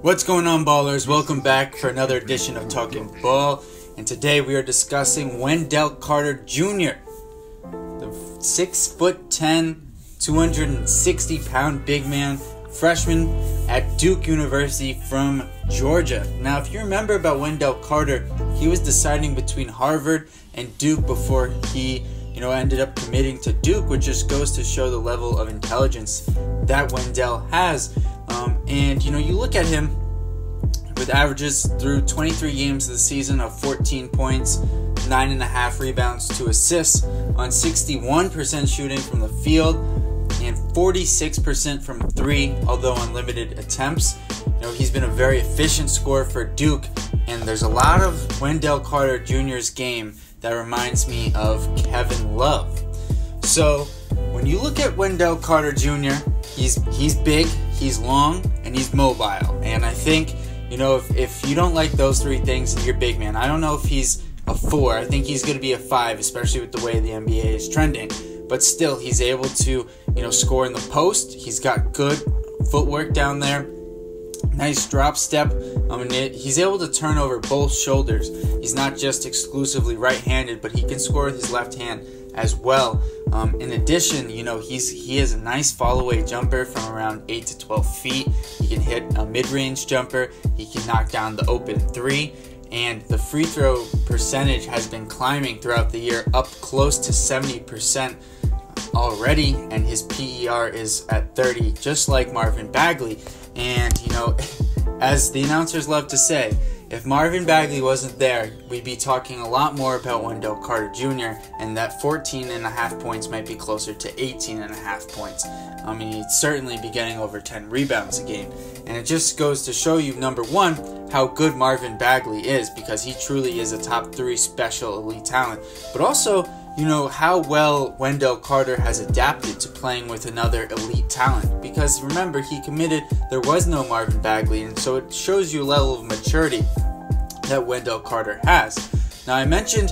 What's going on, ballers? Welcome back for another edition of Talking Ball, and today we are discussing Wendell Carter Jr., the 6'10", 260-pound big man, freshman at Duke University from Georgia. Now, if you remember about Wendell Carter, he was deciding between Harvard and Duke before he ended up committing to Duke, which just goes to show the level of intelligence that Wendell has. And you look at him with averages through 23 games of the season of 14 points, 9.5 rebounds, 2 assists on 61% shooting from the field and 46% from three, although on limited attempts. He's been a very efficient scorer for Duke, and there's a lot of Wendell Carter Jr.'s game that reminds me of Kevin Love. So when you look at Wendell Carter Jr., he's big, he's long, and he's mobile. And I think, if you don't like those three things and you're big man, I don't know if he's a 4. I think he's going to be a 5, especially with the way the NBA is trending. But still, he's able to, score in the post. He's got good footwork down there. Nice drop step. He's able to turn over both shoulders. He's not just exclusively right-handed, but he can score with his left hand as well. In addition, he has a nice fall-away jumper from around 8 to 12 feet. He can hit a mid-range jumper. He can knock down the open 3. And the free throw percentage has been climbing throughout the year, up close to 70% already. And his PER is at 30, just like Marvin Bagley. And, as the announcers love to say, if Marvin Bagley wasn't there, we'd be talking a lot more about Wendell Carter Jr., and that 14.5 points might be closer to 18.5 points. He'd certainly be getting over 10 rebounds a game. And it just goes to show you, number one, how good Marvin Bagley is, because he truly is a top 3 special elite talent. But also, how well Wendell Carter has adapted to playing with another elite talent. Because remember, he committed, there was no Marvin Bagley, and so it shows you a level of maturity that Wendell Carter has. Now, I mentioned,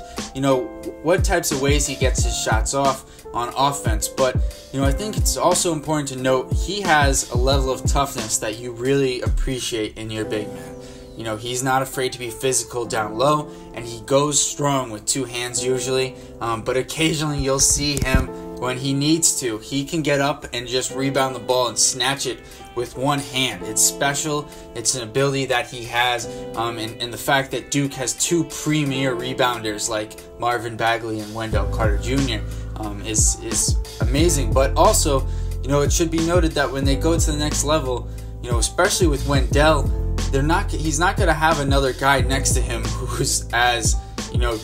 what types of ways he gets his shots off on offense, but, I think it's also important to note he has a level of toughness that you really appreciate in your big man. He's not afraid to be physical down low, and he goes strong with 2 hands usually, but occasionally you'll see him when he needs to. He can get up and just rebound the ball and snatch it with 1 hand. It's special. It's an ability that he has, and the fact that Duke has 2 premier rebounders like Marvin Bagley and Wendell Carter Jr. Is amazing. But also, it should be noted that when they go to the next level, especially with Wendell, he's not going to have another guy next to him who's as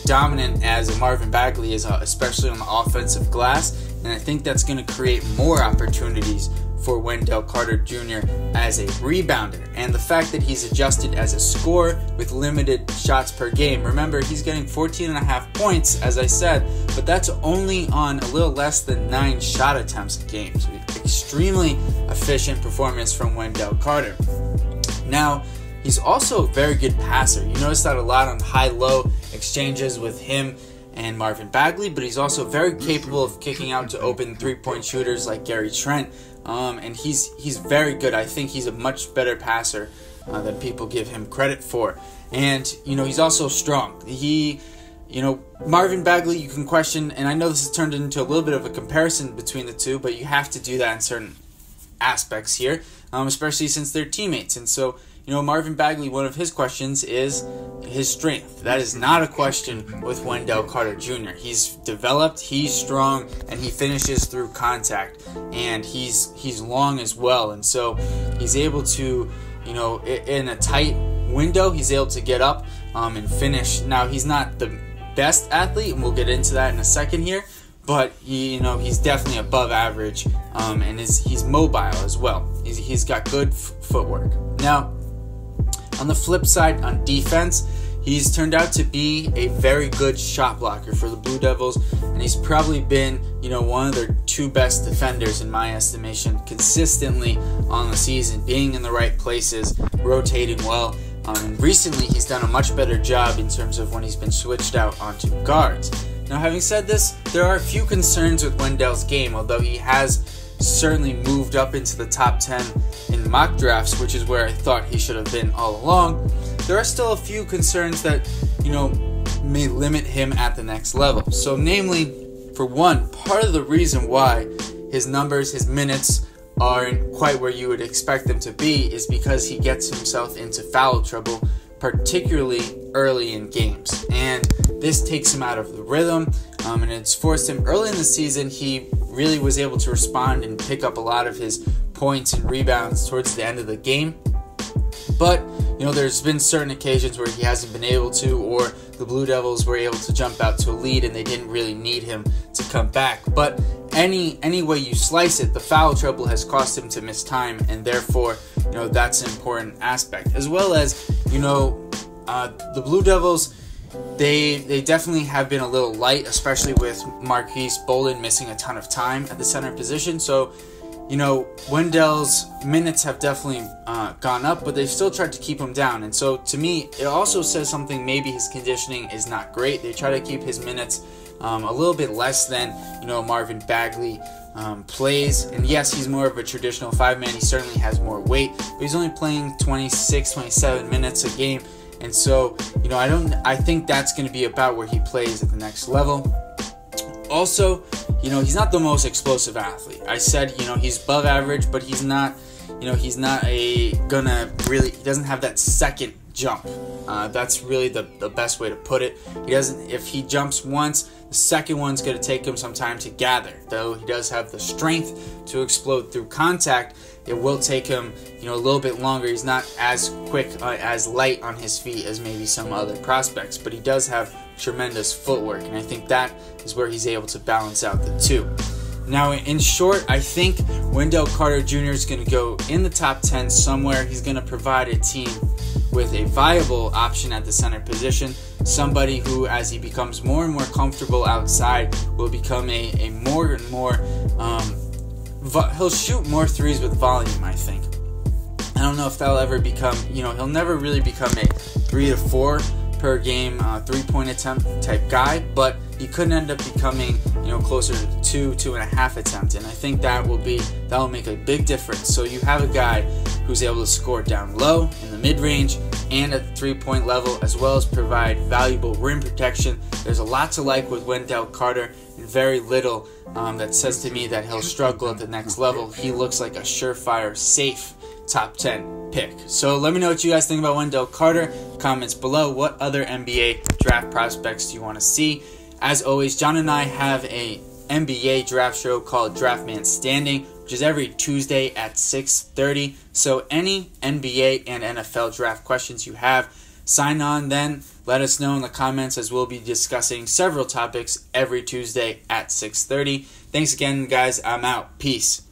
dominant as Marvin Bagley is, especially on the offensive glass. And I think that's going to create more opportunities for Wendell Carter Jr. as a rebounder. And the fact that he's adjusted as a scorer with limited shots per game. Remember, he's getting 14.5 points, as I said, but that's only on a little less than 9 shot attempts a game. So extremely efficient performance from Wendell Carter. Now, he's also a very good passer. You notice that a lot on high-low exchanges with him and Marvin Bagley, but he's also very capable of kicking out to open 3-point shooters like Gary Trent, and he's very good. I think he's a much better passer than people give him credit for. And, he's also strong. Marvin Bagley, you can question, and I know this has turned into a little bit of a comparison between the two, but you have to do that in certain aspects here, especially since they're teammates. And so, Marvin Bagley, one of his questions is his strength. That is not a question with Wendell Carter Jr. He's developed, he's strong, and he finishes through contact. And he's long as well. And so he's able to, in a tight window, he's able to get up and finish. Now, he's not the best athlete, and we'll get into that in a second here. But he's definitely above average, and he's mobile as well. He's got good footwork. Now, on the flip side, on defense, he's turned out to be a very good shot blocker for the Blue Devils, and he's probably been, one of their 2 best defenders in my estimation, consistently on the season, being in the right places, rotating well. And recently, he's done a much better job in terms of when he's been switched out onto guards. Now, having said this, there are a few concerns with Wendell's game, although he has certainly moved up into the top 10 in mock drafts, which is where I thought he should have been all along. There are still a few concerns that, may limit him at the next level. So namely, for one, part of the reason why his numbers, his minutes aren't quite where you would expect them to be is because he gets himself into foul trouble, particularly early in games. And this takes him out of the rhythm, and it's forced him early in the season. He really was able to respond and pick up a lot of his points and rebounds towards the end of the game. But, there's been certain occasions where he hasn't been able to, or the Blue Devils were able to jump out to a lead and they didn't really need him to come back. But any way you slice it, the foul trouble has caused him to miss time, and therefore, that's an important aspect. As well as, the Blue Devils, they definitely have been a little light, especially with Marquise Bolden missing a ton of time at the center position. So, Wendell's minutes have definitely gone up, but they've still tried to keep him down. And so, to me, it also says something. Maybe his conditioning is not great. They try to keep his minutes a little bit less than, Marvin Bagley plays. And yes, he's more of a traditional 5-man. He certainly has more weight, but he's only playing 26, 27 minutes a game. And so, I think that's going to be about where he plays at the next level. Also, he's not the most explosive athlete. I said, he's above average, but he's not, he doesn't have that second jump. That's really the best way to put it. If he jumps once, the second one's going to take him some time to gather. Though he does have the strength to explode through contact, it will take him, a little bit longer. He's not as quick, as light on his feet as maybe some other prospects, but he does have tremendous footwork, and I think that is where he's able to balance out the two. Now, in short, I think Wendell Carter Jr. is going to go in the top 10 somewhere. He's going to provide a team with a viable option at the center position, somebody who, as he becomes more and more comfortable outside, will become a more and more, he'll shoot more threes with volume, I think. I don't know if that'll ever become, he'll never really become a 3 to 4 per game 3-point attempt type guy, but he could end up becoming, closer to 2.5 attempts, and I think that'll make a big difference. So you have a guy who's able to score down low in the mid-range and at the 3-point level, as well as provide valuable rim protection. There's a lot to like with Wendell Carter, and very little that says to me that he'll struggle at the next level. He looks like a surefire, safe top 10 pick. So let me know what you guys think about Wendell Carter. Comments below. What other NBA draft prospects do you want to see? As always, John and I have a NBA draft show called Draft Man Standing, which is every Tuesday at 6:30. So any NBA and NFL draft questions you have, sign on then. Let us know in the comments, as we'll be discussing several topics every Tuesday at 6:30. Thanks again, guys. I'm out. Peace.